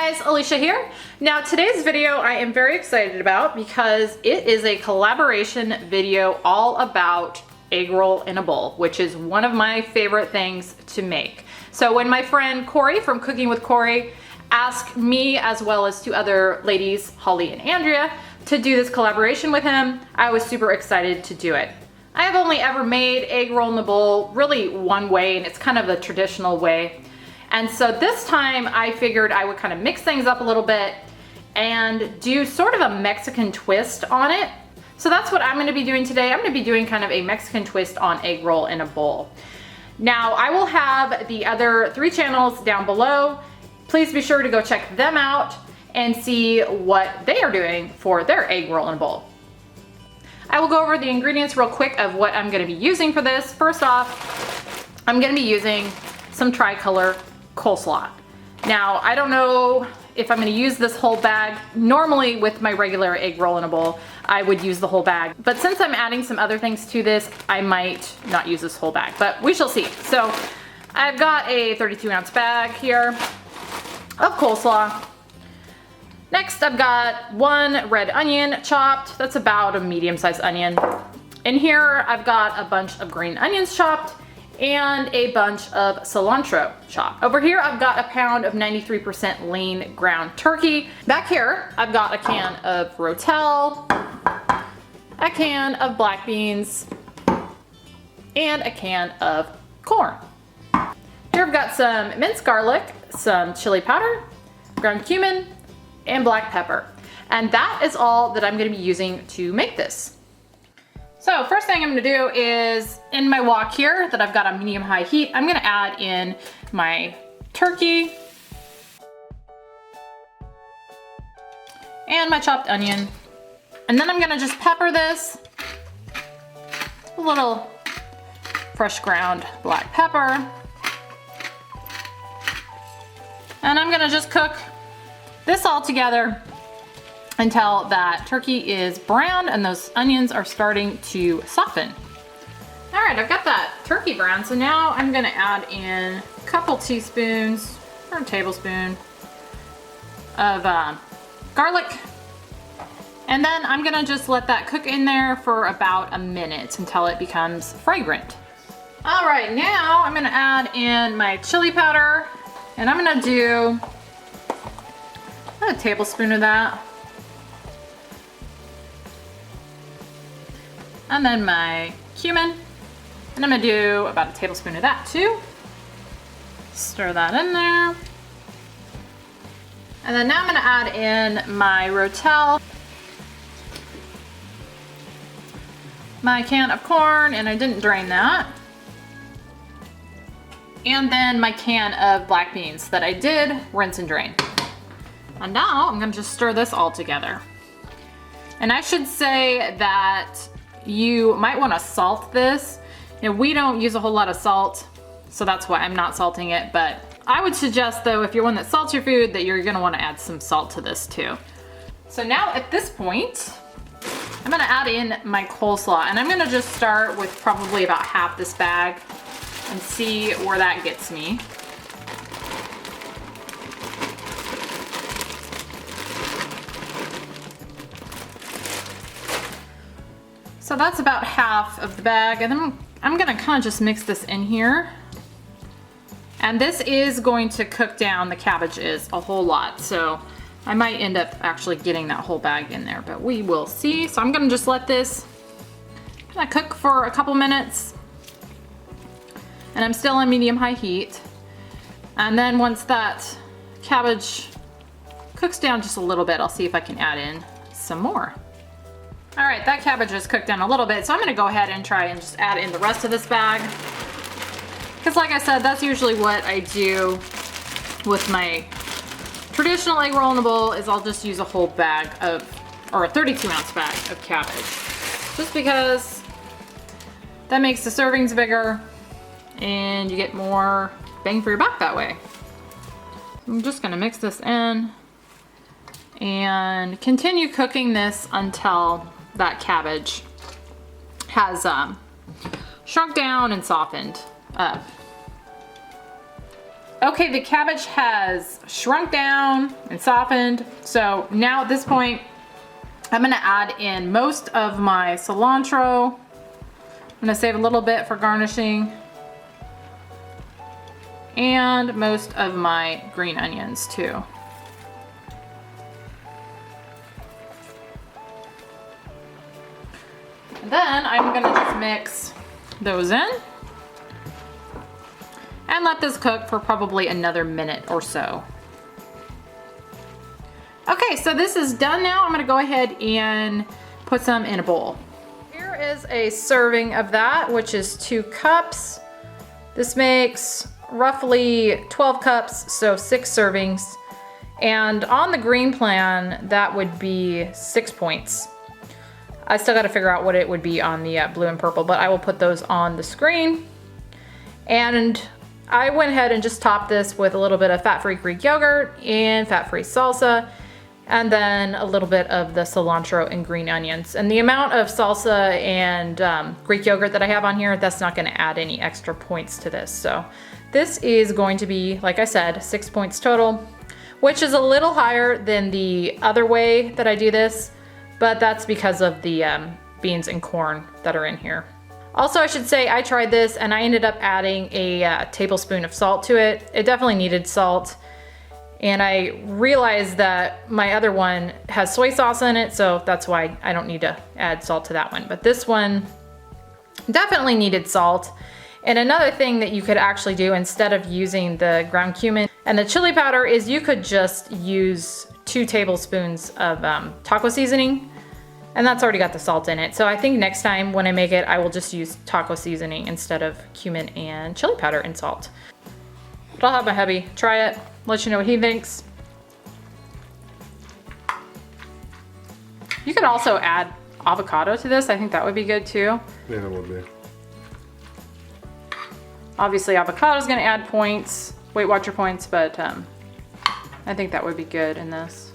Hey guys, Alicia here. Now today's video I am very excited about because it is a collaboration video all about egg roll in a bowl, which is one of my favorite things to make. So when my friend Kory from Cooking with Kory asked me, as well as two other ladies, Holly and Andrea, to do this collaboration with him, I was super excited to do it. I have only ever made egg roll in the bowl really one way, and it's kind of the traditional way. And so this time I figured I would kind of mix things up a little bit and do sort of a Mexican twist on it. So that's what I'm gonna be doing today. I'm gonna be doing kind of a Mexican twist on egg roll in a bowl. Now I will have the other 3 channels down below. Please be sure to go check them out and see what they are doing for their egg roll in a bowl. I will go over the ingredients real quick of what I'm gonna be using for this. First off, I'm gonna be using some tricolor coleslaw. Now, I don't know if I'm gonna use this whole bag. Normally with my regular egg roll in a bowl, I would use the whole bag. But since I'm adding some other things to this, I might not use this whole bag, but we shall see. So I've got a 32-ounce bag here of coleslaw. Next, I've got 1 red onion chopped. That's about a medium-sized onion. In here, I've got a bunch of green onions chopped and a bunch of cilantro chopped. Over here, I've got a pound of 93% lean ground turkey. Back here, I've got a can of rotel, a can of black beans, and a can of corn. Here I've got some minced garlic, some chili powder, ground cumin, and black pepper. And that is all that I'm gonna be using to make this. So first thing I'm gonna do is, in my wok here that I've got on medium-high heat, I'm gonna add in my turkey and my chopped onion. And then I'm gonna just pepper this, a little fresh ground black pepper. And I'm gonna just cook this all together until that turkey is brown and those onions are starting to soften. All right, I've got that turkey brown, so now I'm gonna add in a couple teaspoons or a tablespoon of garlic. And then I'm gonna just let that cook in there for about a minute until it becomes fragrant. All right, now I'm gonna add in my chili powder, and I'm gonna do a tablespoon of that. And then my cumin, and I'm gonna do about a tablespoon of that too. Stir that in there. And then now I'm gonna add in my rotel, my can of corn, and I didn't drain that. And then my can of black beans that I did rinse and drain. And now I'm gonna just stir this all together. And I should say that you might want to salt this. You know, we don't use a whole lot of salt, so that's why I'm not salting it, but I would suggest though, if you're one that salts your food, that you're gonna want to add some salt to this too. So now at this point, I'm gonna add in my coleslaw, and I'm gonna just start with probably about half this bag and see where that gets me. So that's about half of the bag, and then I'm gonna kind of just mix this in here. And this is going to cook down, the cabbage is a whole lot, so I might end up actually getting that whole bag in there, but we will see. So I'm gonna just let this kind of cook for a couple minutes, and I'm still on medium-high heat. And then once that cabbage cooks down just a little bit, I'll see if I can add in some more. All right, that cabbage is cooked down a little bit, so I'm gonna go ahead and try and just add in the rest of this bag. Because like I said, that's usually what I do with my traditional egg roll in a bowl, is I'll just use a whole bag of, or a 32-ounce bag of cabbage. Just because that makes the servings bigger and you get more bang for your buck that way. I'm just gonna mix this in and continue cooking this until that cabbage has shrunk down and softened up. Okay, the cabbage has shrunk down and softened. So now at this point, I'm gonna add in most of my cilantro. I'm gonna save a little bit for garnishing. And most of my green onions too. And then I'm gonna just mix those in and let this cook for probably another minute or so. Okay, so this is done now. I'm gonna go ahead and put some in a bowl. Here is a serving of that, which is 2 cups. This makes roughly 12 cups, so 6 servings. And on the green plan, that would be 6 points. I still gotta figure out what it would be on the blue and purple, but I will put those on the screen. And I went ahead and just topped this with a little bit of fat-free Greek yogurt and fat-free salsa, and then a little bit of the cilantro and green onions. And the amount of salsa and Greek yogurt that I have on here, that's not gonna add any extra points to this. So this is going to be, like I said, 6 points total, which is a little higher than the other way that I do this, but that's because of the beans and corn that are in here. Also, I should say I tried this and I ended up adding a tablespoon of salt to it. It definitely needed salt. And I realized that my other one has soy sauce in it, so that's why I don't need to add salt to that one. But this one definitely needed salt. And another thing that you could actually do instead of using the ground cumin and the chili powder is you could just use 2 tablespoons of taco seasoning, and that's already got the salt in it. So I think next time when I make it, I will just use taco seasoning instead of cumin and chili powder and salt. But I'll have my hubby try it, let you know what he thinks. You could also add avocado to this. I think that would be good too. Yeah, it would be. Obviously avocado is gonna add points, Weight Watcher points, but I think that would be good in this.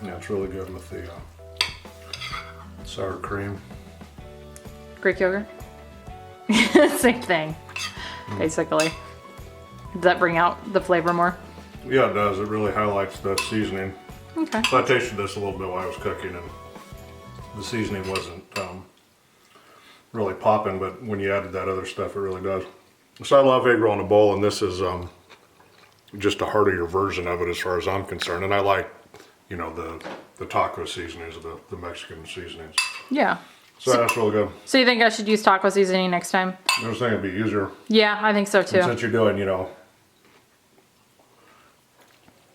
Yeah, it's really good with the sour cream. Greek yogurt? Same thing, basically. Does that bring out the flavor more? Yeah, it does. It really highlights the seasoning. Okay. So I tasted this a little bit while I was cooking, and the seasoning wasn't really popping, but when you added that other stuff, it really does. So I love egg roll in a bowl, and this is just a heartier version of it as far as I'm concerned. And I like, you know, the taco seasonings, the Mexican seasonings. Yeah. So that's really good. So you think I should use taco seasoning next time? I was thinking it'd be easier. Yeah, I think so too. And since you're doing, you know,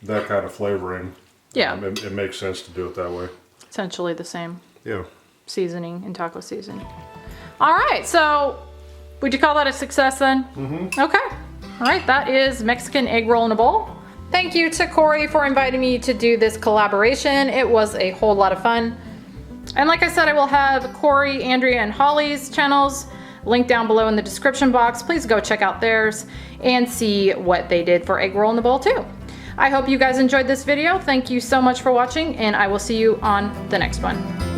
that kind of flavoring, yeah, it makes sense to do it that way. Essentially the same. Yeah. Seasoning and taco seasoning. All right, so would you call that a success then? Mm-hmm. Okay. All right, that is Mexican egg roll in a bowl. Thank you to Kory for inviting me to do this collaboration. It was a whole lot of fun. And like I said, I will have Kory, Andrea, and Holly's channels linked down below in the description box. Please go check out theirs and see what they did for egg roll in the bowl too. I hope you guys enjoyed this video. Thank you so much for watching, and I will see you on the next one.